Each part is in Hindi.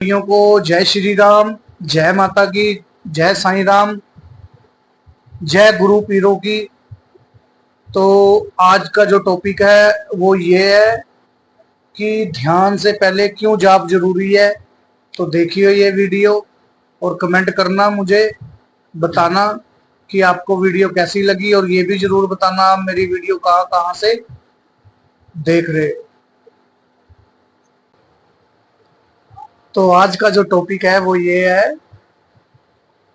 भाइयों को जय श्री राम, जय माता की, जय साईं राम, जय गुरु पीरों की। तो आज का जो टॉपिक है वो ये है कि ध्यान से पहले क्यों जाप जरूरी है। तो देखिए ये वीडियो और कमेंट करना, मुझे बताना कि आपको वीडियो कैसी लगी, और ये भी जरूर बताना आप मेरी वीडियो कहाँ कहाँ से देख रहे हो। तो आज का जो टॉपिक है वो ये है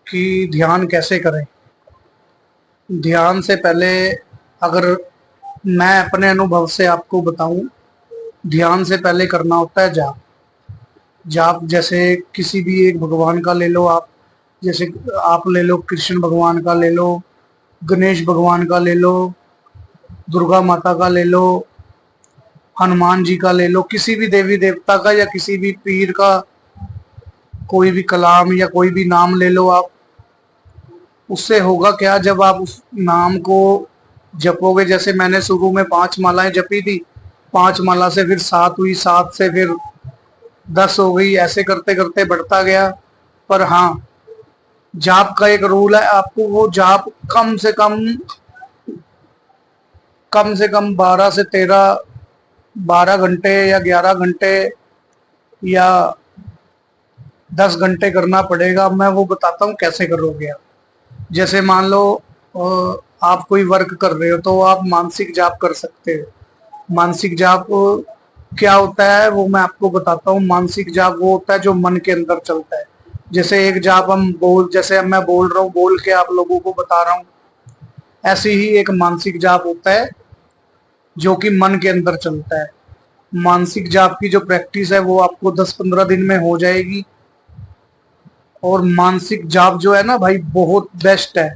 कि ध्यान कैसे करें। ध्यान से पहले अगर मैं अपने अनुभव से आपको बताऊं, ध्यान से पहले करना होता है जाप। जाप जैसे किसी भी एक भगवान का ले लो आप, जैसे आप ले लो कृष्ण भगवान का ले लो, गणेश भगवान का ले लो, दुर्गा माता का ले लो, हनुमान जी का ले लो, किसी भी देवी देवता का या किसी भी पीर का कोई भी कलाम या कोई भी नाम ले लो आप। उससे होगा क्या, जब आप उस नाम को जपोगे, जैसे मैंने शुरू में 5 मालाएं जपी थी, 5 माला से फिर 7 हुई, 7 से फिर 10 हो गई, ऐसे करते करते बढ़ता गया। पर हाँ, जाप का एक रूल है, आपको वो जाप कम से कम 12 से 13, 12 घंटे या 11 घंटे या 10 घंटे करना पड़ेगा। मैं वो बताता हूँ कैसे करोगे आप। जैसे मान लो आप कोई वर्क कर रहे हो तो आप मानसिक जाप कर सकते हो। मानसिक जाप क्या होता है वो मैं आपको बताता हूँ। मानसिक जाप वो होता है जो मन के अंदर चलता है। जैसे एक जाप जैसे अब मैं बोल रहा हूँ, बोल के आप लोगों को बता रहा हूँ, ऐसे ही एक मानसिक जाप होता है जो कि मन के अंदर चलता है। मानसिक जाप की जो प्रैक्टिस है वो आपको 10-15 दिन में हो जाएगी। और मानसिक जाप जो है ना भाई, बहुत बेस्ट है,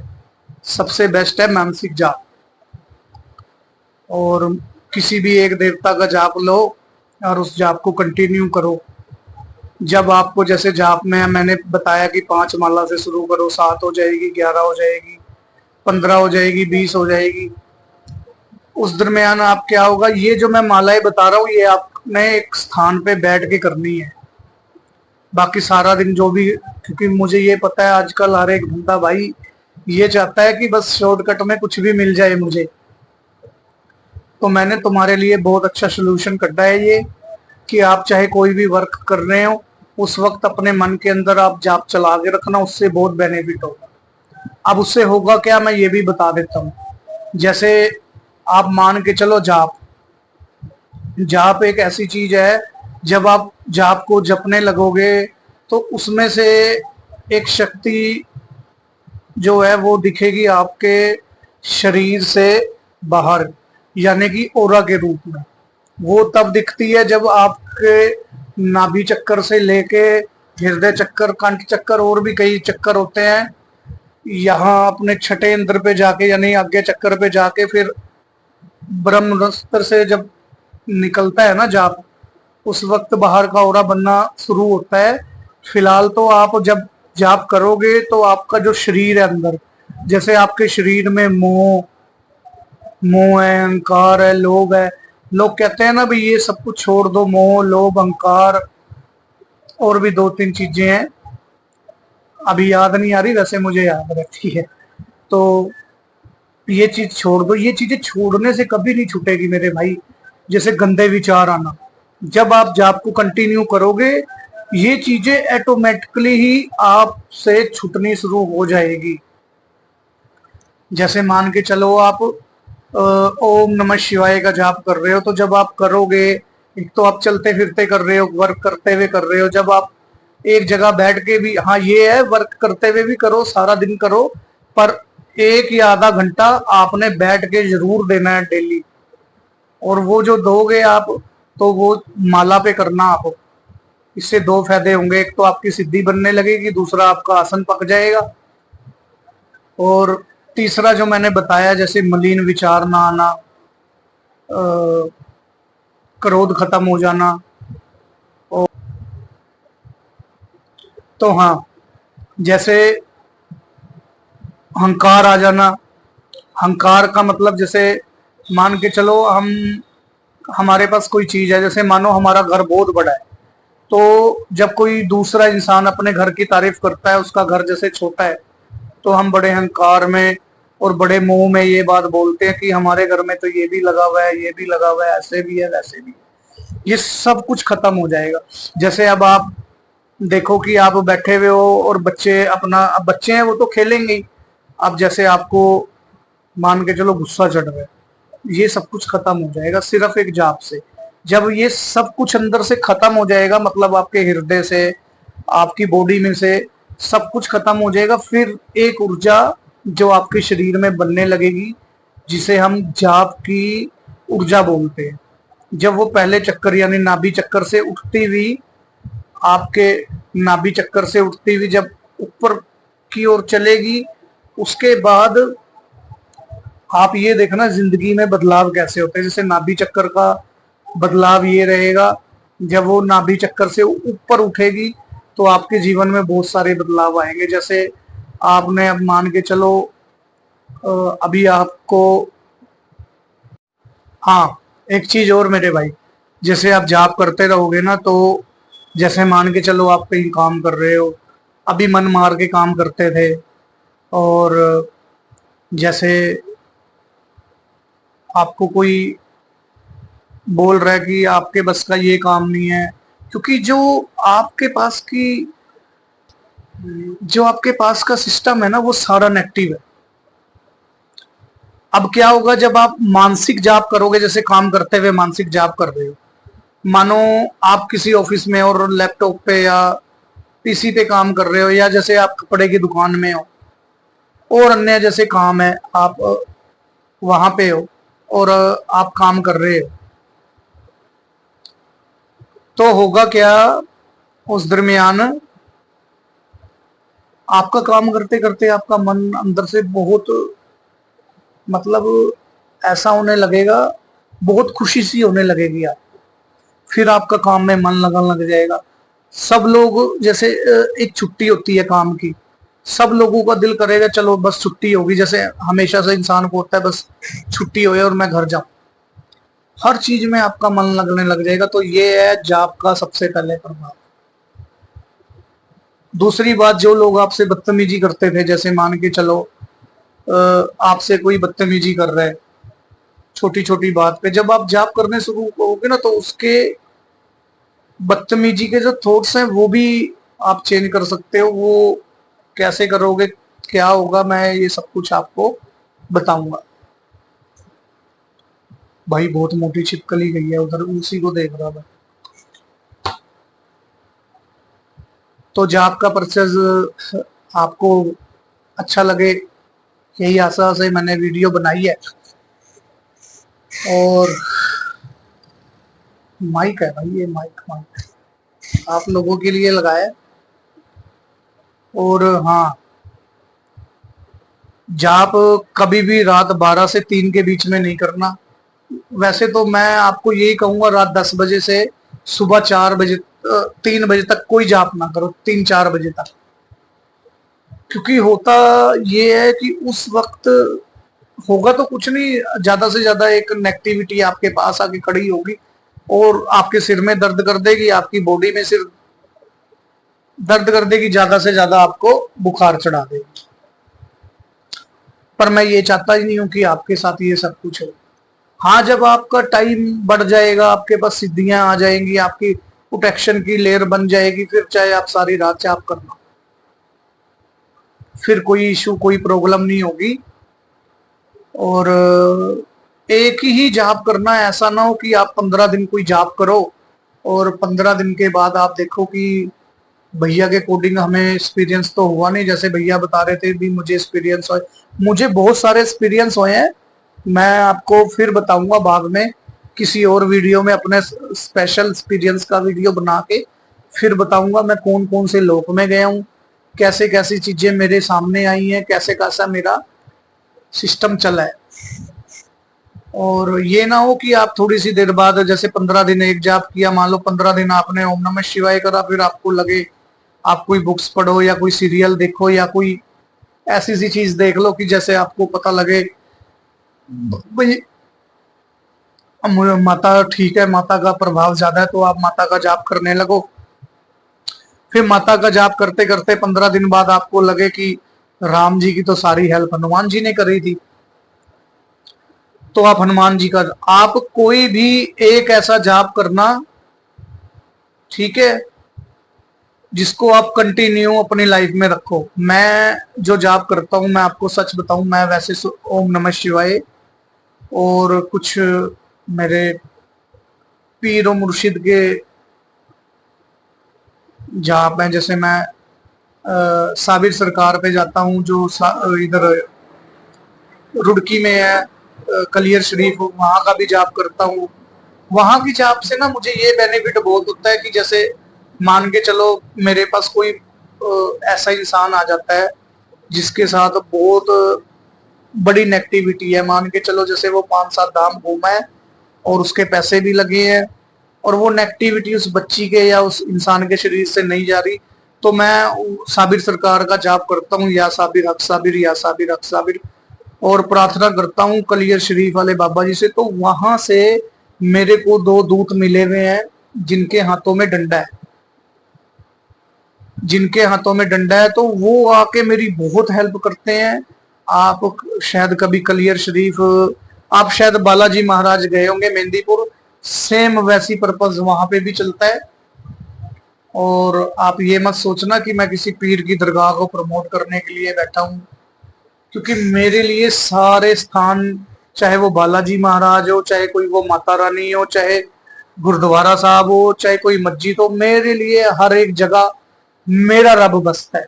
सबसे बेस्ट है मानसिक जाप। और किसी भी एक देवता का जाप लो और उस जाप को कंटिन्यू करो। जब आपको जैसे जाप में मैंने बताया कि 5 माला से शुरू करो, 7 हो जाएगी, 11 हो जाएगी, 15 हो जाएगी, 20 हो जाएगी। उस दरमियान आप क्या होगा, ये जो मैं मालाएं बता रहा हूँ ये आपने एक स्थान पे बैठ के करनी है। बाकी सारा दिन जो भी, क्योंकि मुझे ये पता है आजकल हर एक बंदा भाई ये चाहता है कि बस शॉर्टकट में कुछ भी मिल जाए मुझे। तो मैंने तुम्हारे लिए बहुत अच्छा सोल्यूशन कढ़ा है ये, कि आप चाहे कोई भी वर्क कर रहे हो, उस वक्त अपने मन के अंदर आप जाप चला के रखना, उससे बहुत बेनिफिट होगा। अब उससे होगा क्या, मैं ये भी बता देता हूँ। जैसे आप मान के चलो, जाप जाप एक ऐसी चीज है, जब आप जाप को जपने लगोगे तो उसमें से एक शक्ति जो है वो दिखेगी आपके शरीर से बाहर, यानी कि ओरा के रूप में। वो तब दिखती है जब आपके नाभि चक्कर से लेके हृदय चक्कर, कंठ चक्कर, और भी कई चक्कर होते हैं, यहाँ अपने छठे इंद्र पे जाके यानी आगे चक्कर पे जाके फिर ब्रह्मरस्त्र से जब निकलता है ना जाप, उस वक्त बाहर का ओरा बनना शुरू होता है। फिलहाल तो आप जब जाप करोगे तो आपका जो शरीर है अंदर, जैसे आपके शरीर में मोह मोह है, अहंकार है, लोभ है। लोग कहते हैं ना भाई ये सब कुछ छोड़ दो, मोह लोभ अहंकार, और भी 2-3 चीजें हैं, अभी याद नहीं आ रही, वैसे मुझे याद रहती है। तो ये चीज छोड़ दो, ये चीजें छोड़ने से कभी नहीं छूटेगी मेरे भाई। जैसे गंदे विचार आना, जब आप जाप को कंटिन्यू करोगे ये चीजें ऑटोमेटिकली ही आपसे छूटनी शुरू हो जाएगी। जैसे मान के चलो आप ओम नमः शिवाय का जाप कर रहे हो, तो जब आप करोगे, एक तो आप चलते फिरते कर रहे हो, वर्क करते हुए कर रहे हो, जब आप एक जगह बैठ के भी, हाँ ये है वर्क करते हुए भी करो, सारा दिन करो, पर 1 या आधा घंटा आपने बैठ के जरूर देना है डेली। और वो जो दोगे आप, तो वो माला पे करना आप। इससे 2 फायदे होंगे, एक तो आपकी सिद्धि बनने लगेगी, दूसरा आपका आसन पक जाएगा। और तीसरा जो मैंने बताया, जैसे मलिन विचार ना आना, क्रोध खत्म हो जाना, और तो हाँ, जैसे अहंकार आ जाना। अहंकार का मतलब, जैसे मान के चलो हमारे पास कोई चीज है, जैसे मानो हमारा घर बहुत बड़ा है, तो जब कोई दूसरा इंसान अपने घर की तारीफ करता है, उसका घर जैसे छोटा है, तो हम बड़े अहंकार में और बड़े मुंह में ये बात बोलते हैं कि हमारे घर में तो ये भी लगा हुआ है, ये भी लगा हुआ है, ऐसे भी है, वैसे भी है। ये सब कुछ खत्म हो जाएगा। जैसे अब आप देखो कि आप बैठे हुए हो और बच्चे अपना, अब बच्चे हैं वो तो खेलेंगे ही। अब जैसे आपको मान के चलो गुस्सा चढ़ रहा है, ये सब कुछ खत्म हो जाएगा सिर्फ एक जाप से। जब ये सब कुछ अंदर से खत्म हो जाएगा, मतलब आपके हृदय से, आपकी बॉडी में से सब कुछ खत्म हो जाएगा, फिर एक ऊर्जा जो आपके शरीर में बनने लगेगी, जिसे हम जाप की ऊर्जा बोलते हैं। जब वो पहले चक्कर यानी नाभि चक्कर से उठती हुई, आपके नाभि चक्कर से उठती हुई जब ऊपर की ओर चलेगी, उसके बाद आप ये देखना जिंदगी में बदलाव कैसे होते हैं। जैसे नाभि चक्कर का बदलाव ये रहेगा, जब वो नाभि चक्कर से ऊपर उठेगी तो आपके जीवन में बहुत सारे बदलाव आएंगे। जैसे आपने अब मान के चलो अभी आपको, हाँ एक चीज और मेरे भाई, जैसे आप जाप करते रहोगे ना, तो जैसे मान के चलो आप कहीं काम कर रहे हो, अभी मन मार के काम करते थे, और जैसे आपको कोई बोल रहा है कि आपके बस का ये काम नहीं है, क्योंकि आपके पास की जो आपके पास का सिस्टम है ना, वो सारा नेगेटिव है। अब क्या होगा जब आप मानसिक जाप करोगे, जैसे काम करते हुए मानसिक जाप कर रहे हो, मानो आप किसी ऑफिस में और लैपटॉप पे या पीसी पे काम कर रहे हो, या जैसे आप कपड़े की दुकान में हो और अन्य जैसे काम है, आप वहां पे हो और आप काम कर रहे हो, तो होगा क्या उस दरमियान, आपका काम करते करते आपका मन अंदर से बहुत, मतलब ऐसा होने लगेगा, बहुत खुशी सी होने लगेगी आप, फिर आपका काम में मन लगने लग जाएगा। सब लोग जैसे एक छुट्टी होती है काम की, सब लोगों का दिल करेगा चलो बस छुट्टी होगी, जैसे हमेशा से इंसान को होता है बस छुट्टी हो और मैं घर जाऊं, हर चीज में आपका मन लगने लग जाएगा। तो ये है जाप का सबसे पहले प्रभाव। दूसरी बात, जो लोग आपसे बदतमीजी करते थे, जैसे मान के चलो आपसे कोई बदतमीजी कर रहा है छोटी छोटी बात पे, जब आप जाप करने शुरू करोगे ना, तो उसके बदतमीजी के जो थॉट्स हैं वो भी आप चेंज कर सकते हो। वो कैसे करोगे, क्या होगा, मैं ये सब कुछ आपको बताऊंगा। भाई बहुत मोटी छिपकली गई है उधर, उसी को देख रहा था। तो जाप का परचेज आपको अच्छा लगे, यही आशा से मैंने वीडियो बनाई है। और माइक है भाई, ये माइक माइक आप लोगों के लिए लगाया है। और हाँ, जाप कभी भी रात 12 से 3 के बीच में नहीं करना। वैसे तो मैं आपको यही कहूंगा रात 10 बजे से सुबह 4 बजे 3 बजे तक कोई जाप ना करो, 3-4 बजे तक। क्योंकि होता ये है कि उस वक्त होगा तो कुछ नहीं, ज्यादा से ज्यादा एक नेगेटिविटी आपके पास आके खड़ी होगी और आपके सिर में दर्द कर देगी, आपकी बॉडी में सिर दर्द कर देगी, ज्यादा से ज्यादा आपको बुखार चढ़ा देगी। पर मैं ये चाहता ही नहीं हूं कि आपके साथ ये सब कुछ हो। हाँ, जब आपका टाइम बढ़ जाएगा, आपके पास सिद्धियां आ जाएंगी, आपकी प्रोटेक्शन की लेयर बन जाएगी, फिर चाहे आप सारी रात जाप करना, फिर कोई इशू कोई प्रॉब्लम नहीं होगी। और एक ही जाप करना, ऐसा ना हो कि आप 15 दिन कोई जाप करो और 15 दिन के बाद आप देखो कि भैया के कोडिंग हमें एक्सपीरियंस तो हुआ नहीं, जैसे भैया बता रहे थे भी मुझे एक्सपीरियंस हुआ। मुझे बहुत सारे एक्सपीरियंस हुए हैं, मैं आपको फिर बताऊंगा बाद में किसी और वीडियो में, अपने स्पेशल एक्सपीरियंस का वीडियो बना के फिर बताऊंगा मैं कौन कौन से लोक में गया हूँ, कैसे कैसी चीजें मेरे सामने आई हैं, कैसे कैसा मेरा सिस्टम चला है। और ये ना हो कि आप थोड़ी सी देर बाद, जैसे 15 दिन एक जाप किया, मान लो 15 दिन आपने ओम नमः शिवाय करा, फिर आपको लगे आप कोई बुक्स पढ़ो या कोई सीरियल देखो या कोई ऐसी सी चीज देख लो कि जैसे आपको पता लगे भाई माता ठीक है, माता का प्रभाव ज्यादा है, तो आप माता का जाप करने लगो। फिर माता का जाप करते करते 15 दिन बाद आपको लगे कि राम जी की तो सारी हेल्प हनुमान जी ने करी थी, तो आप हनुमान जी का, आप कोई भी एक ऐसा जाप करना, ठीक है, जिसको आप कंटिन्यू अपनी लाइफ में रखो। मैं जो जाप करता हूं, मैं आपको सच बताऊं, मैं वैसे ओम नमः शिवाय और कुछ मेरे पीर और मुर्शिद के जाप हैं। जैसे मैं साबिर सरकार पे जाता हूँ, जो इधर रुड़की में है, कलियर शरीफ, वहां का भी जाप करता हूँ। वहां की जाप से ना मुझे ये बेनिफिट बहुत होता है कि जैसे मान के चलो मेरे पास कोई ऐसा इंसान आ जाता है जिसके साथ बहुत बड़ी नेगेटिविटी है, मान के चलो जैसे वो 5-7 धाम घूमा है और उसके पैसे भी लगे हैं और वो नेगेटिविटी उस बच्ची के या उस इंसान के शरीर से नहीं जा रही, तो मैं साबिर सरकार का जाप करता हूँ, या साबिर हक साबिर, या साबिर हक साबिर, और प्रार्थना करता हूँ कलियर शरीफ वाले बाबा जी से। तो वहां से मेरे को 2 दूत मिले हुए हैं जिनके हाथों में डंडा है, जिनके हाथों में डंडा है, तो वो आके मेरी बहुत हेल्प करते हैं। आप शायद कभी कलियर शरीफ, आप शायद बालाजी महाराज गए होंगे मेहंदीपुर, सेम वैसी पर्पज वहां पे भी चलता है। और आप ये मत सोचना कि मैं किसी पीर की दरगाह को प्रमोट करने के लिए बैठा हूँ, क्योंकि मेरे लिए सारे स्थान, चाहे वो बालाजी महाराज हो, चाहे कोई वो माता रानी हो, चाहे गुरुद्वारा साहब हो, चाहे कोई मस्जिद हो, मेरे लिए हर एक जगह मेरा रब बसता है।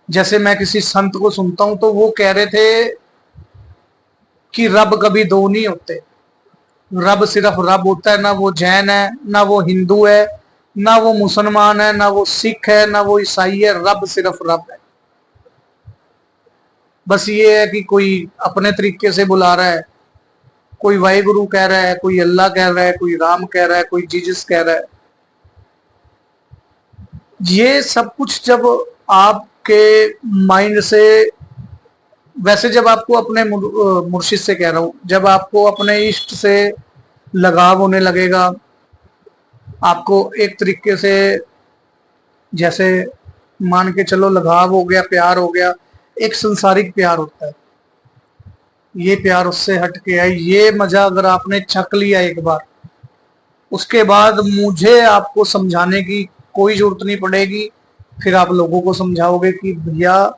जैसे मैं किसी संत को सुनता हूं तो वो कह रहे थे कि रब कभी दो नहीं होते, रब सिर्फ रब होता है, ना वो जैन है, ना वो हिंदू है, ना वो मुसलमान है, ना वो सिख है, ना वो ईसाई है, रब सिर्फ रब है। बस ये है कि कोई अपने तरीके से बुला रहा है, कोई वाहिगुरु कह रहा है, कोई अल्लाह कह रहा है, कोई राम कह रहा है, कोई जीसस कह रहा है। ये सब कुछ जब आपके माइंड से, वैसे जब आपको अपने मुर्शिद से कह रहा हूं, जब आपको अपने इष्ट से लगाव होने लगेगा, आपको एक तरीके से, जैसे मान के चलो लगाव हो गया, प्यार हो गया, एक संसारिक प्यार होता है, ये प्यार उससे हट के है, ये मजा अगर आपने छक लिया एक बार, उसके बाद मुझे आपको समझाने की कोई जरूरत नहीं पड़ेगी। फिर आप लोगों को समझाओगे कि भैया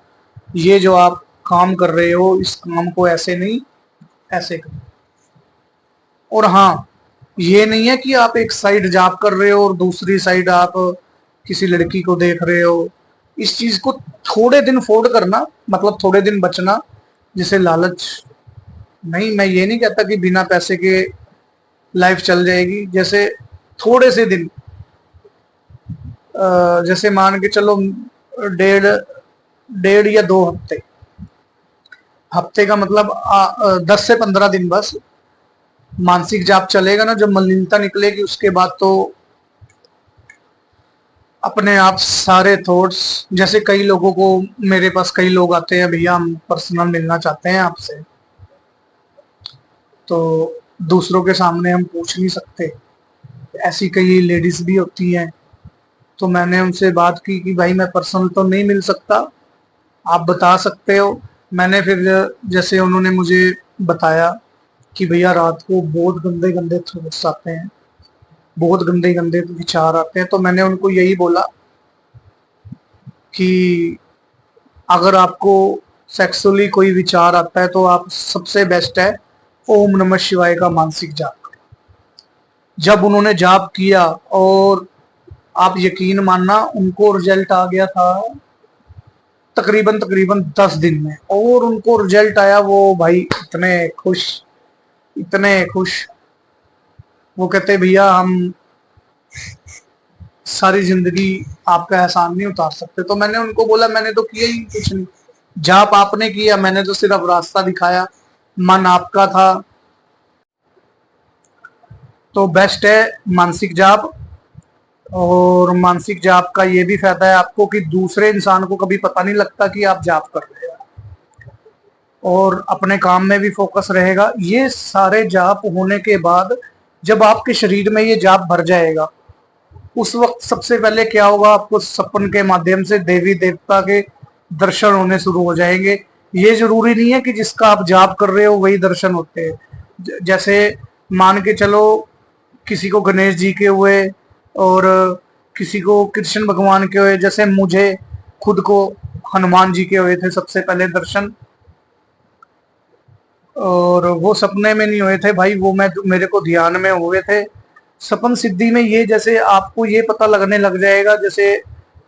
ये जो आप काम कर रहे हो, इस काम को ऐसे नहीं, ऐसे करो। और हाँ, ये नहीं है कि आप एक साइड जाप कर रहे हो और दूसरी साइड आप किसी लड़की को देख रहे हो। इस चीज को थोड़े दिन फोर्ड करना, मतलब थोड़े दिन बचना, जिसे लालच नहीं, मैं ये नहीं कहता कि बिना पैसे के लाइफ चल जाएगी। जैसे थोड़े से दिन, जैसे मान के चलो डेढ़ डेढ़ या 2 हफ्ते, हफ्ते का मतलब 10 से 15 दिन बस मानसिक जाप चलेगा ना, जब मलिनता निकलेगी उसके बाद तो अपने आप सारे थॉट्स, जैसे कई लोगों को, मेरे पास कई लोग आते हैं, भैया हम पर्सनल मिलना चाहते हैं आपसे, तो दूसरों के सामने हम पूछ नहीं सकते, ऐसी कई लेडीज भी होती हैं। तो मैंने उनसे बात की कि भाई मैं पर्सनल तो नहीं मिल सकता, आप बता सकते हो। मैंने फिर, जैसे उन्होंने मुझे बताया कि भैया रात को बहुत गंदे गंदे थॉट्स आते हैं, बहुत गंदे गंदे विचार आते हैं, तो मैंने उनको यही बोला कि अगर आपको सेक्सुअली कोई विचार आता है तो आप, सबसे बेस्ट है ओम नमः शिवाय का मानसिक जाप करें। जब उन्होंने जाप किया, और आप यकीन मानना उनको रिजल्ट आ गया था तकरीबन तकरीबन 10 दिन में, और उनको रिजल्ट आया, वो भाई इतने खुश, इतने खुश, वो कहते भैया हम सारी जिंदगी आपका एहसान नहीं उतार सकते। तो मैंने उनको बोला मैंने तो किया ही कुछ नहीं, जाप आपने किया, मैंने तो सिर्फ रास्ता दिखाया, मन आपका था। तो बेस्ट है मानसिक जाप। और मानसिक जाप का ये भी फायदा है आपको कि दूसरे इंसान को कभी पता नहीं लगता कि आप जाप कर रहे हो, और अपने काम में भी फोकस रहेगा। ये सारे जाप होने के बाद जब आपके शरीर में ये जाप भर जाएगा, उस वक्त सबसे पहले क्या होगा, आपको सपन के माध्यम से देवी देवता के दर्शन होने शुरू हो जाएंगे। ये जरूरी नहीं है कि जिसका आप जाप कर रहे हो वही दर्शन होते हैं। जैसे मान के चलो किसी को गणेश जी के हुए और किसी को कृष्ण भगवान के हुए, जैसे मुझे खुद को हनुमान जी के हुए थे सबसे पहले दर्शन। और वो सपने में नहीं हुए थे भाई, वो मैं मेरे को ध्यान में हुए थे। सपन सिद्धि में ये जैसे आपको ये पता लगने लग जाएगा, जैसे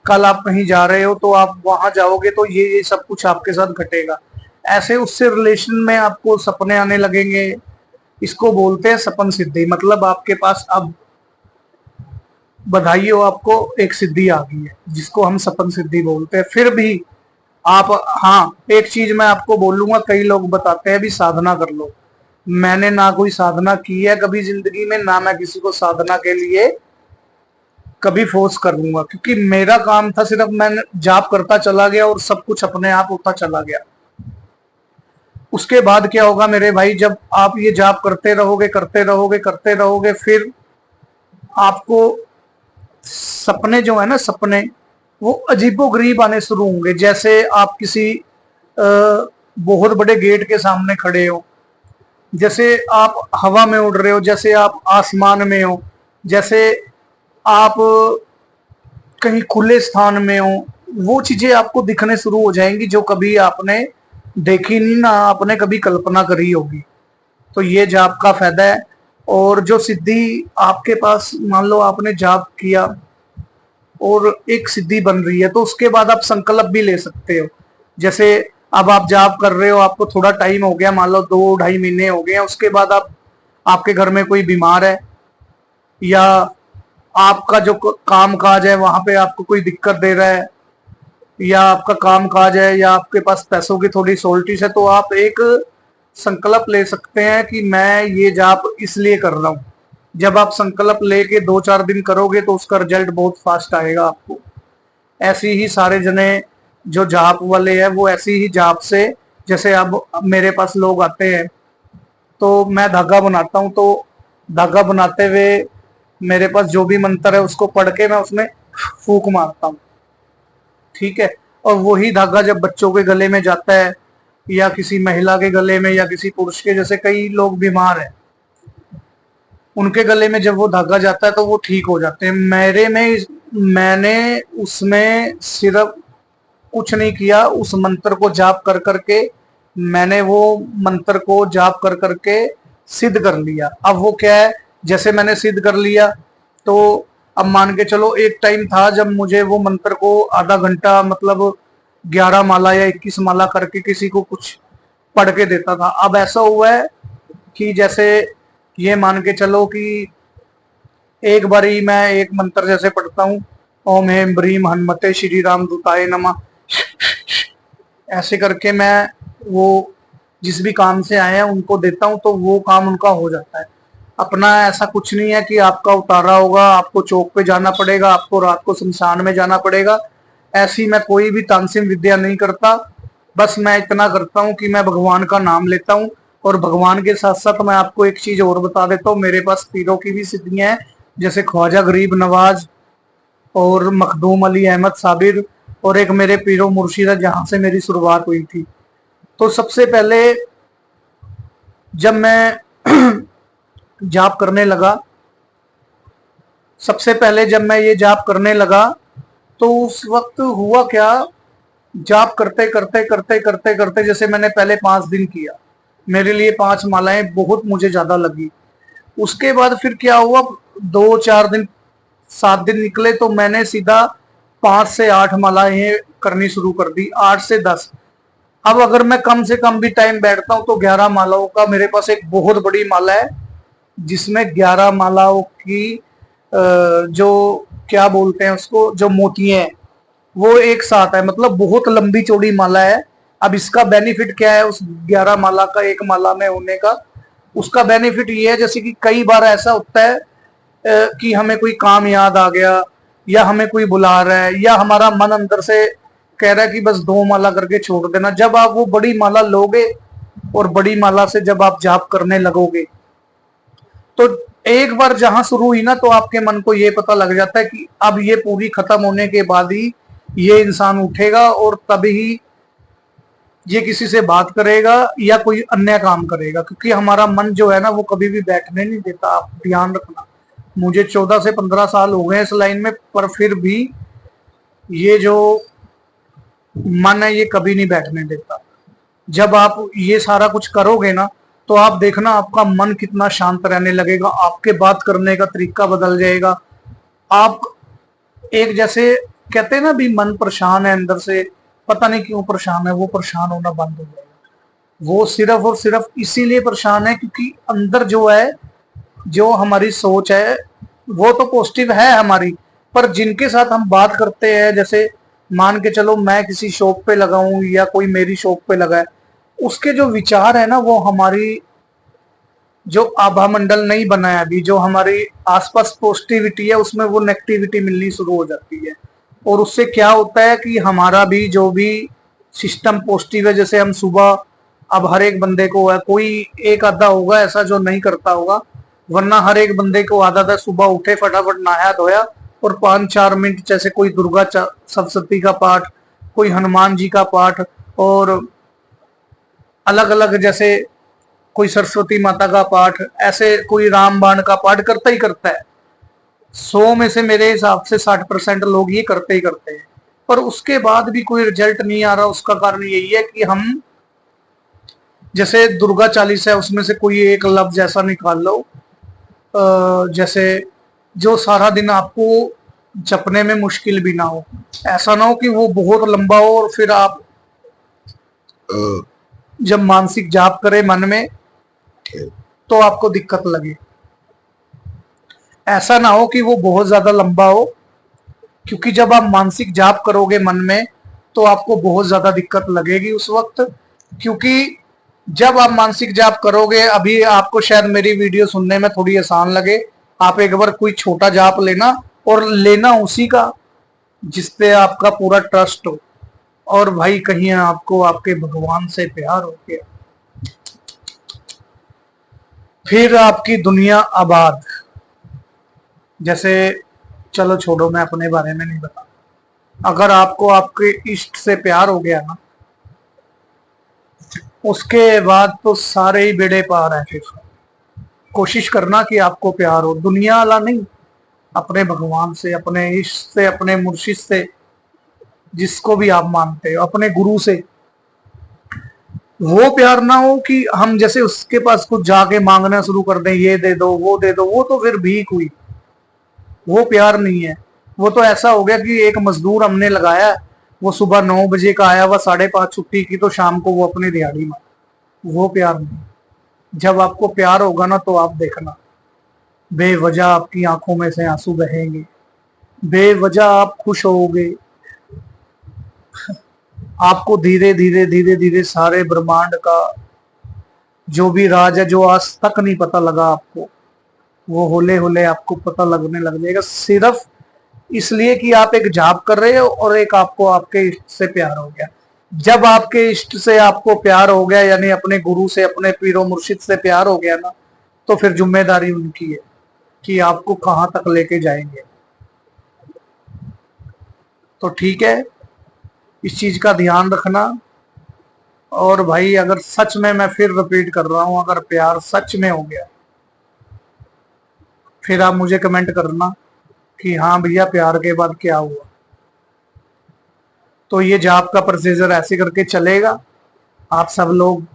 कल आप कहीं जा रहे हो तो आप वहां जाओगे तो ये सब कुछ आपके साथ घटेगा। ऐसे उससे रिलेशन में आपको सपने आने लगेंगे। इसको बोलते हैं सपन सिद्धि। मतलब आपके पास अब बधाई हो, आपको एक सिद्धि आ गई है जिसको हम सपन सिद्धि बोलते हैं। फिर भी आप, हाँ एक चीज मैं आपको बोलूंगा, कई लोग बताते हैं भी साधना कर लो। मैंने ना कोई साधना की है कभी जिंदगी में, ना मैं किसी को साधना के लिए कभी फोर्स कर लूंगा, क्योंकि मेरा काम था सिर्फ मैं जाप करता चला गया और सब कुछ अपने आप होता चला गया। उसके बाद क्या होगा मेरे भाई, जब आप ये जाप करते रहोगे करते रहोगे करते रहोगे, फिर आपको सपने जो है ना, सपने वो अजीबोगरीब आने शुरू होंगे। जैसे आप किसी बहुत बड़े गेट के सामने खड़े हो, जैसे आप हवा में उड़ रहे हो, जैसे आप आसमान में हो, जैसे आप कहीं खुले स्थान में हो। वो चीजें आपको दिखने शुरू हो जाएंगी जो कभी आपने देखी नहीं, ना आपने कभी कल्पना करी होगी। तो ये जाप का फायदा है। और जो सिद्धि आपके पास, मान लो आपने जाप किया और एक सिद्धि बन रही है, तो उसके बाद आप संकल्प भी ले सकते हो। जैसे अब आप जाप कर रहे हो, आपको थोड़ा टाइम हो गया, मान लो 2-2.5 महीने हो गए हैं, उसके बाद आप, आपके घर में कोई बीमार है, या आपका जो काम काज है वहां पे आपको कोई दिक्कत दे रहा है, या आपका काम काज है, या आपके पास पैसों की थोड़ी शॉर्टेज है, तो आप एक संकल्प ले सकते हैं कि मैं ये जाप इसलिए कर रहा हूँ। जब आप संकल्प लेके 2-4 दिन करोगे तो उसका रिजल्ट बहुत फास्ट आएगा आपको। ऐसी ही सारे जने जो जाप वाले हैं वो ऐसी ही जाप से, जैसे अब मेरे पास लोग आते हैं तो मैं धागा बनाता हूँ, तो धागा बनाते हुए मेरे पास जो भी मंत्र है उसको पढ़ के मैं उसमें फूंक मारता हूँ, ठीक है। और वही धागा जब बच्चों के गले में जाता है, या किसी महिला के गले में, या किसी पुरुष के, जैसे कई लोग बीमार हैं उनके गले में जब वो धागा जाता है तो वो ठीक हो जाते हैं। मेरे में, मैंने उसमें सिर्फ कुछ नहीं किया, उस मंत्र को जाप कर करके मैंने वो मंत्र को जाप कर करके सिद्ध कर लिया। अब वो क्या है, जैसे मैंने सिद्ध कर लिया, तो अब मान के चलो एक टाइम था जब मुझे वो मंत्र को आधा घंटा, मतलब 11 माला या 21 माला करके किसी को कुछ पढ़ के देता था। अब ऐसा हुआ है कि जैसे ये मान के चलो कि एक बारी मैं एक मंत्र जैसे पढ़ता हूँ, ओम हेम ब्रीम हनुमते श्री राम दूताय नमः, ऐसे करके मैं वो जिस भी काम से आए हैं उनको देता हूँ, तो वो काम उनका हो जाता है। अपना ऐसा कुछ नहीं है कि आपका उतारा होगा, आपको चौक पे जाना पड़ेगा, आपको रात को शमशान में जाना पड़ेगा। ऐसी मैं कोई भी तानसिम विद्या नहीं करता। बस मैं इतना करता हूँ कि मैं भगवान का नाम लेता हूँ। और भगवान के साथ साथ मैं आपको एक चीज और बता देता हूँ, मेरे पास पीरों की भी सिद्धियां हैं, जैसे ख्वाजा गरीब नवाज और मखदूम अली अहमद साबिर, और एक मेरे पीरो मुर्शिद है जहां से मेरी शुरुआत हुई थी। तो सबसे पहले जब मैं जाप करने लगा, सबसे पहले जब मैं ये जाप करने लगा तो उस वक्त हुआ क्या, जाप करते करते करते करते करते, जैसे मैंने पहले 5 दिन किया, मेरे लिए 5 मालाएं बहुत मुझे ज्यादा लगी। उसके बाद फिर क्या हुआ, 2-4 दिन, 7 दिन निकले तो मैंने सीधा 5 से 8 मालाएं करनी शुरू कर दी, 8 से 10। अब अगर मैं कम से कम भी टाइम बैठता हूं तो 11 मालाओं का मेरे पास एक बहुत बड़ी माला है, जिसमें 11 मालाओं की जो क्या बोलते हैं उसको, जो मोतियां हैं वो एक साथ है, मतलब बहुत लंबी चौड़ी माला है। अब इसका बेनिफिट क्या है उस 11 माला का एक माला में होने का, उसका बेनिफिट ये है, जैसे कि कई बार ऐसा होता है कि हमें कोई काम याद आ गया, या हमें कोई बुला रहा है, या हमारा मन अंदर से कह रहा है कि बस 2 माला करके छोड़ देना। जब आप वो बड़ी माला लोगे और बड़ी माला से जब आप जाप करने लगोगे तो एक बार जहां शुरू हुई ना, तो आपके मन को ये पता लग जाता है कि अब ये पूरी खत्म होने के बाद ही ये इंसान उठेगा और तभी ये किसी से बात करेगा या कोई अन्य काम करेगा, क्योंकि हमारा मन जो है ना वो कभी भी बैठने नहीं देता। आप ध्यान रखना, मुझे 14 से 15 साल हो गए इस लाइन में, पर फिर भी ये जो मन है ये कभी नहीं बैठने देता। जब आप ये सारा कुछ करोगे ना, तो आप देखना आपका मन कितना शांत रहने लगेगा, आपके बात करने का तरीका बदल जाएगा। आप एक जैसे कहते हैं ना भी मन परेशान है अंदर से, पता नहीं क्यों परेशान है, वो परेशान होना बंद हो जाएगा। वो सिर्फ और सिर्फ इसीलिए परेशान है क्योंकि अंदर जो है, जो हमारी सोच है वो तो पॉजिटिव है हमारी, पर जिनके साथ हम बात करते हैं, जैसे मान के चलो मैं किसी शॉप पे लगा हूं या कोई मेरी शॉप पे लगा है, उसके जो विचार है ना वो हमारी जो आभा मंडल नहीं बना है अभी, जो हमारी आसपास पॉजिटिविटी है उसमें वो नेगेटिविटी मिलनी शुरू हो जाती है। और उससे क्या होता है कि हमारा भी जो भी सिस्टम पॉजिटिव है, जैसे हम सुबह, अब हर एक बंदे को है, कोई एक आधा होगा ऐसा जो नहीं करता होगा, वरना हर एक बंदे को आदत है सुबह उठे फटाफट नहाया धोया और 5-4 मिनट जैसे कोई दुर्गा सप्तशती का पाठ, कोई हनुमान जी का पाठ, और अलग अलग जैसे कोई सरस्वती माता का पाठ, ऐसे कोई रामबाण का पाठ करता ही करता है। 100 में से मेरे हिसाब से 60% लोग ये करते ही करते हैं, पर उसके बाद भी कोई रिजल्ट नहीं आ रहा। उसका कारण यही है कि हम जैसे दुर्गा चालीस है उसमें से कोई एक लफ्ज ऐसा निकाल लो, जैसे जो सारा दिन आपको जपने में मुश्किल भी ना हो, ऐसा ना हो कि वो बहुत लंबा हो और फिर आप जब मानसिक जाप करें मन में तो आपको दिक्कत लगे। ऐसा ना हो कि वो बहुत ज्यादा लंबा हो, क्योंकि जब आप मानसिक जाप करोगे मन में तो आपको बहुत ज्यादा दिक्कत लगेगी उस वक्त। क्योंकि जब आप मानसिक जाप करोगे, अभी आपको शायद मेरी वीडियो सुनने में थोड़ी आसान लगे, आप एक बार कोई छोटा जाप लेना और लेना उसी का जिसपे आपका पूरा ट्रस्ट हो, और भाई कहीं आपको आपके भगवान से प्यार हो गया, फिर आपकी दुनिया आबाद। जैसे चलो छोड़ो, मैं अपने बारे में नहीं बता, अगर आपको आपके इष्ट से प्यार हो गया ना, उसके बाद तो सारे ही बेड़े पार है। फिर कोशिश करना कि आपको प्यार हो, दुनिया वाला नहीं, अपने भगवान से, अपने इष्ट से, अपने मुर्शिद से, जिसको भी आप मानते हो, अपने गुरु से। वो प्यार ना हो कि हम जैसे उसके पास कुछ जाके मांगना शुरू कर दें, ये दे दो वो दे दो, वो तो फिर भीख हुई, वो प्यार नहीं है। वो तो ऐसा हो गया कि एक मजदूर हमने लगाया, वो सुबह 9 बजे का आया, वह 5:30 छुट्टी की, तो शाम को वो अपनी दिहाड़ी में, वो प्यार नहीं। जब आपको प्यार होगा ना तो आप देखना बेवजह आपकी आंखों में से आंसू बहेंगे, बेवजह आप खुश होगे, आपको धीरे धीरे धीरे धीरे सारे ब्रह्मांड का जो भी राज है, जो आज तक नहीं पता लगा आपको, वो होले होले आपको पता लगने लग जाएगा। सिर्फ इसलिए कि आप एक जाप कर रहे हो और एक आपको आपके इष्ट से प्यार हो गया। जब आपके इष्ट से आपको प्यार हो गया, यानी अपने गुरु से, अपने पीरो मुर्शिद से प्यार हो गया ना, तो फिर जिम्मेदारी उनकी है कि आपको कहां तक लेके जाएंगे। तो ठीक है, इस चीज का ध्यान रखना। और भाई अगर सच में, मैं फिर रिपीट कर रहा हूं, अगर प्यार सच में हो गया, फिर आप मुझे कमेंट करना कि हाँ भैया प्यार के बाद क्या हुआ। तो ये जाप का प्रोसीजर ऐसे करके चलेगा। आप सब लोग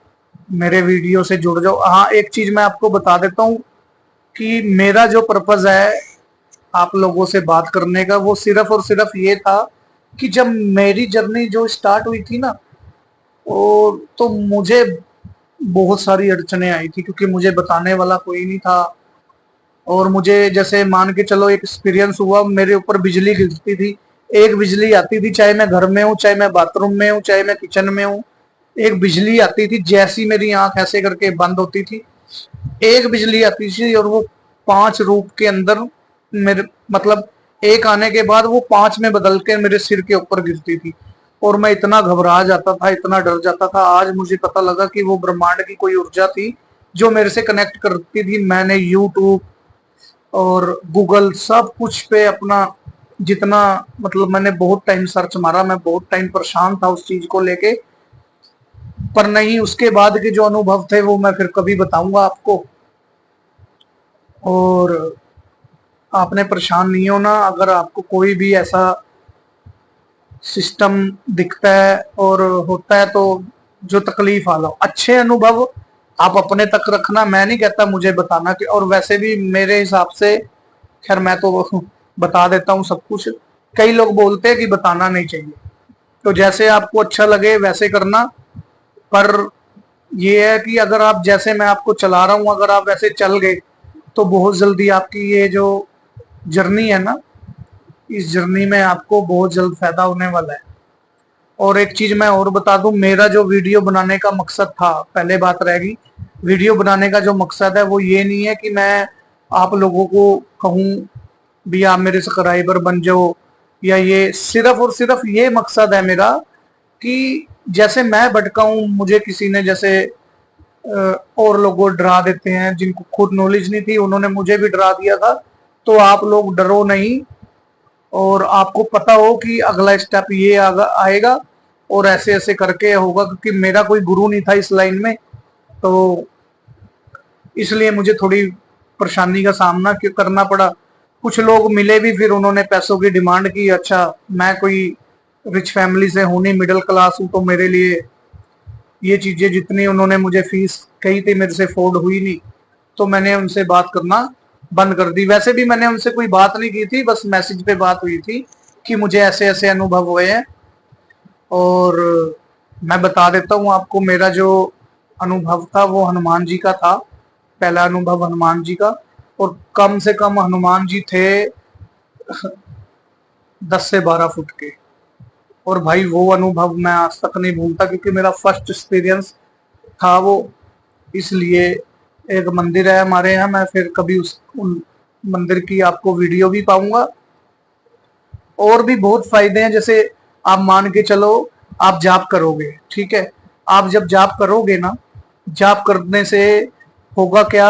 मेरे वीडियो से जुड़ जाओ। हाँ, एक चीज मैं आपको बता देता हूँ कि मेरा जो पर्पज है आप लोगों से बात करने का, वो सिर्फ और सिर्फ ये था कि जब मेरी जर्नी जो स्टार्ट हुई थी ना, और तो मुझे बहुत सारी अड़चने आई थी, क्योंकि मुझे बताने वाला कोई नहीं था। और मुझे जैसे मान के चलो एक एक्सपीरियंस हुआ, मेरे ऊपर बिजली गिरती थी, एक बिजली आती थी, चाहे मैं घर में हूँ, चाहे मैं बाथरूम में हूँ, चाहे मैं किचन में हूँ, एक बिजली आती थी, जैसी मेरी आंख ऐसे करके बंद होती थी, एक बिजली आती थी, और वो 5 रूप के अंदर मेरे, मतलब एक आने के बाद वो 5 में बदल के मेरे सिर के ऊपर गिरती थी। और मैं इतना घबरा जाता था, इतना डर जाता था। आज मुझे पता लगा कि वो ब्रह्मांड की कोई ऊर्जा थी जो मेरे से कनेक्ट करती थी। मैंने यूट्यूब, और गूगल सब कुछ पे अपना जितना मतलब मैंने बहुत टाइम सर्च मारा, मैं बहुत टाइम परेशान था उस चीज को लेके, पर नहीं, उसके बाद के जो अनुभव थे वो मैं फिर कभी बताऊंगा आपको। और आपने परेशान नहीं होना, अगर आपको कोई भी ऐसा सिस्टम दिखता है और होता है तो जो तकलीफ आ लो, अच्छे अनुभव आप अपने तक रखना, मैं नहीं कहता मुझे बताना कि, और वैसे भी मेरे हिसाब से खैर मैं तो बता देता हूँ सब कुछ। कई लोग बोलते हैं कि बताना नहीं चाहिए, तो जैसे आपको अच्छा लगे वैसे करना, पर ये है कि अगर आप जैसे मैं आपको चला रहा हूँ अगर आप वैसे चल गए तो बहुत जल्दी आपकी ये जो जर्नी है ना, इस जर्नी में आपको बहुत जल्द फायदा होने वाला है। और एक चीज मैं और बता दूं, मेरा जो वीडियो बनाने का मकसद था, पहले बात रहेगी, वीडियो बनाने का जो मकसद है वो ये नहीं है कि मैं आप लोगों को कहूं भी आप मेरे सब्सक्राइबर बन जाओ, या ये सिर्फ और सिर्फ ये मकसद है मेरा कि जैसे मैं भटका हूं, मुझे किसी ने जैसे और लोगों को डरा देते हैं जिनको खुद नॉलेज नहीं थी, उन्होंने मुझे भी डरा दिया था, तो आप लोग डरो नहीं, और आपको पता हो कि अगला स्टेप ये आएगा और ऐसे ऐसे करके होगा, क्योंकि मेरा कोई गुरु नहीं था इस लाइन में, तो इसलिए मुझे थोड़ी परेशानी का सामना करना पड़ा। कुछ लोग मिले भी, फिर उन्होंने पैसों की डिमांड की, अच्छा मैं कोई रिच फैमिली से हूं नहीं, मिडिल क्लास हूं, तो मेरे लिए ये चीजें जितनी उन्होंने मुझे फीस कही थी मेरे से अफोर्ड हुई नहीं, तो मैंने उनसे बात करना बंद कर दी। वैसे भी मैंने उनसे कोई बात नहीं की थी, बस मैसेज पे बात हुई थी कि मुझे ऐसे ऐसे अनुभव हुए हैं। और मैं बता देता हूँ आपको, मेरा जो अनुभव था वो हनुमान जी का था, पहला अनुभव हनुमान जी का, और कम से कम हनुमान जी थे 10 से 12 फुट के। और भाई वो अनुभव मैं आज तक नहीं भूलता, क्योंकि मेरा फर्स्ट एक्सपीरियंस था वो। इसलिए एक मंदिर है हमारे यहाँ, मैं फिर कभी उन मंदिर की आपको वीडियो भी पाऊंगा। और भी बहुत फायदे हैं, जैसे आप मान के चलो आप जाप करोगे, ठीक है, आप जब जाप करोगे ना, जाप करने से होगा क्या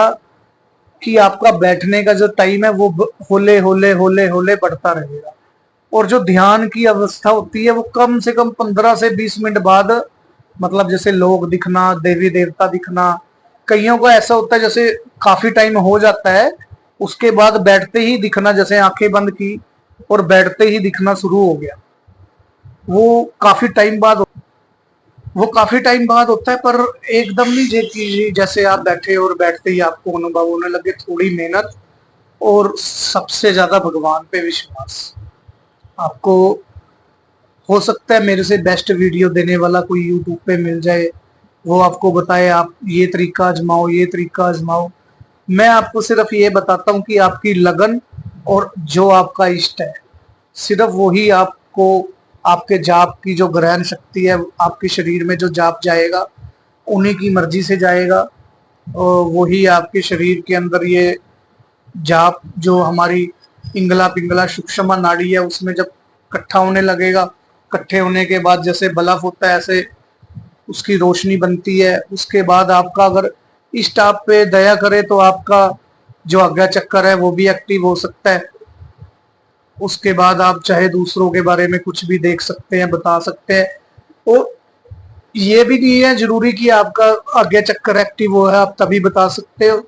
कि आपका बैठने का जो टाइम है वो होले होले होले होले बढ़ता रहेगा, और जो ध्यान की अवस्था होती है वो कम से कम 15 से 20 मिनट बाद, मतलब जैसे लोग दिखना, देवी देवता दिखना, कईयों का ऐसा होता है जैसे काफी टाइम हो जाता है, उसके बाद बैठते ही दिखना, जैसे आंखें बंद की और बैठते ही दिखना शुरू हो गया, वो काफी टाइम बाद वो काफी टाइम बाद होता है, पर एकदम नहीं कि जैसे आप बैठे और बैठते ही आपको अनुभव होने लगे। थोड़ी मेहनत और सबसे ज्यादा भगवान पे विश्वास, आपको हो सकता है मेरे से बेस्ट वीडियो देने वाला कोई यूट्यूब पे मिल जाए, वो आपको बताए आप ये तरीका आजमाओ, ये तरीका आजमाओ। मैं आपको सिर्फ ये बताता हूँ कि आपकी लगन और जो आपका इष्ट है, सिर्फ वही आपको, आपके जाप की जो ग्रहण शक्ति है, आपके शरीर में जो जाप जाएगा उन्हीं की मर्जी से जाएगा, और वही आपके शरीर के अंदर ये जाप जो हमारी इंगला पिंगला सूक्ष्म नाड़ी है उसमें जब इकट्ठा होने लगेगा, इकट्ठे होने के बाद जैसे बल्ब होता है ऐसे उसकी रोशनी बनती है। उसके बाद आपका अगर इष्ट आप पे दया करे तो आपका जो आज्ञा चक्कर है वो भी एक्टिव हो सकता है। उसके बाद आप चाहे दूसरों के बारे में कुछ भी देख सकते हैं, बता सकते हैं। और ये भी नहीं है जरूरी कि आपका आज्ञा चक्कर एक्टिव हो है आप तभी बता सकते हो।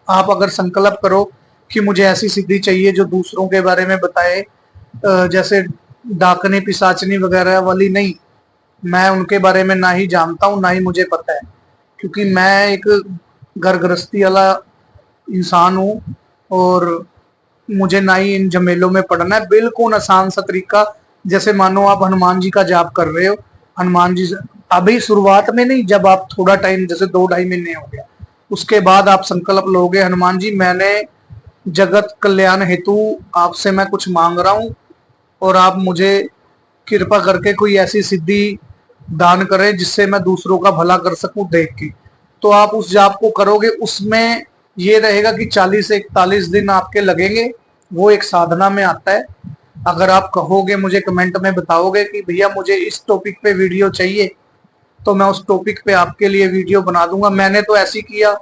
आप अगर संकल्प करो कि मुझे ऐसी सिद्धि चाहिए जो दूसरों के बारे में बताए, जैसे डाकनी पिसाचनी वगैरह वाली नहीं, मैं उनके बारे में ना ही जानता हूँ ना ही मुझे पता है, क्योंकि मैं एक घर गृहस्थी वाला इंसान हूँ, और मुझे ना ही इन झमेलों में पड़ना है। बिल्कुल आसान सा तरीका, जैसे मानो आप हनुमान जी का जाप कर रहे हो, हनुमान जी अभी शुरुआत में नहीं, जब आप थोड़ा टाइम जैसे 2-2.5 महीने हो गया, उसके बाद आप संकल्प लोगे, हनुमान जी मैंने जगत कल्याण हेतु आपसे मैं कुछ मांग रहा हूँ, और आप मुझे कृपा करके कोई ऐसी सिद्धि दान करें जिससे मैं दूसरों का भला कर सकूं देख के। तो आप उस जाप को करोगे, उसमें ये रहेगा कि 40 से 41 दिन आपके लगेंगे, वो एक साधना में आता है। अगर आप कहोगे, मुझे कमेंट में बताओगे कि भैया मुझे इस टॉपिक पे वीडियो चाहिए, तो मैं उस टॉपिक पे आपके लिए वीडियो बना दूंगा। मैंने तो ऐसी किया,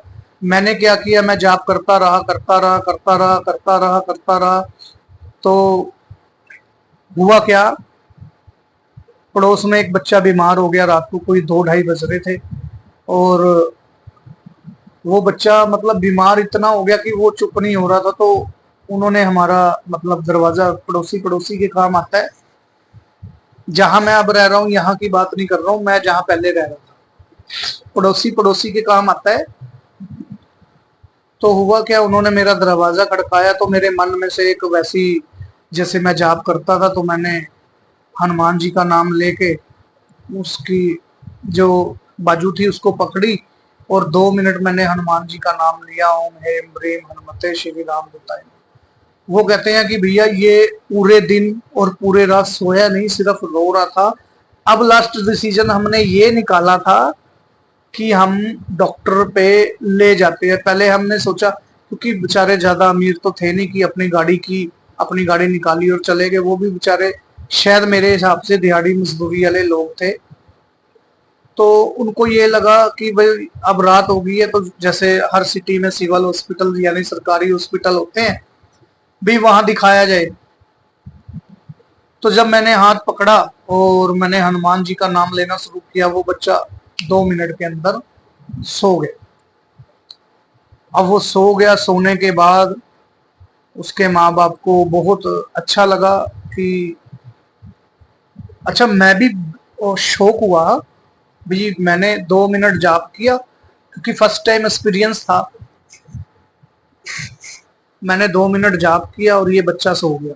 मैंने क्या किया, मैं जाप करता रहा करता रहा करता रहा करता रहा करता रहा। तो हुआ क्या, पड़ोस में एक बच्चा बीमार हो गया, रात को कोई 2-2:30 बज रहे थे। और वो बच्चा मतलब बीमार इतना हो गया कि वो चुप नहीं हो रहा था। तो उन्होंने हमारा मतलब दरवाजा, पड़ोसी पड़ोसी के काम आता है। जहां मैं अब रह रहा हूँ यहाँ की बात नहीं कर रहा हूँ, मैं जहां पहले रह रहा था, पड़ोसी पड़ोसी के काम आता है। तो हुआ क्या, उन्होंने मेरा दरवाजा खड़काया तो मेरे मन में से एक वैसी, जैसे मैं जाप करता था तो मैंने हनुमान जी का नाम लेके उसकी जो बाजू थी उसको पकड़ी और 2 मिनट मैंने हनुमान जी का नाम लिया, ओम हेम ब्रीम हनुमते श्री राम दूताय। वो कहते हैं कि भैया ये पूरे दिन और पूरे रात सोया नहीं, सिर्फ रो रहा था। अब लास्ट डिसीजन हमने ये निकाला था कि हम डॉक्टर पे ले जाते हैं। पहले हमने सोचा, क्योंकि बेचारे ज्यादा अमीर तो थे नहीं कि अपनी गाड़ी निकाली और चले गए। वो भी बेचारे शायद मेरे हिसाब से दिहाड़ी मजदूरी वाले लोग थे। तो उनको ये लगा कि भाई अब रात हो गई है, तो जैसे हर सिटी में सिविल हॉस्पिटल यानी सरकारी हॉस्पिटल होते हैं भी, वहां दिखाया जाए। तो जब मैंने हाथ पकड़ा और मैंने हनुमान जी का नाम लेना शुरू किया, वो बच्चा 2 मिनट के अंदर सो गया। अब वो सो गया, सोने के बाद उसके माँ बाप को बहुत अच्छा लगा कि अच्छा, मैं भी शौक हुआ भी। मैंने 2 मिनट जाप किया क्योंकि फर्स्ट टाइम एक्सपीरियंस था। मैंने 2 मिनट जाप किया और ये बच्चा सो गया।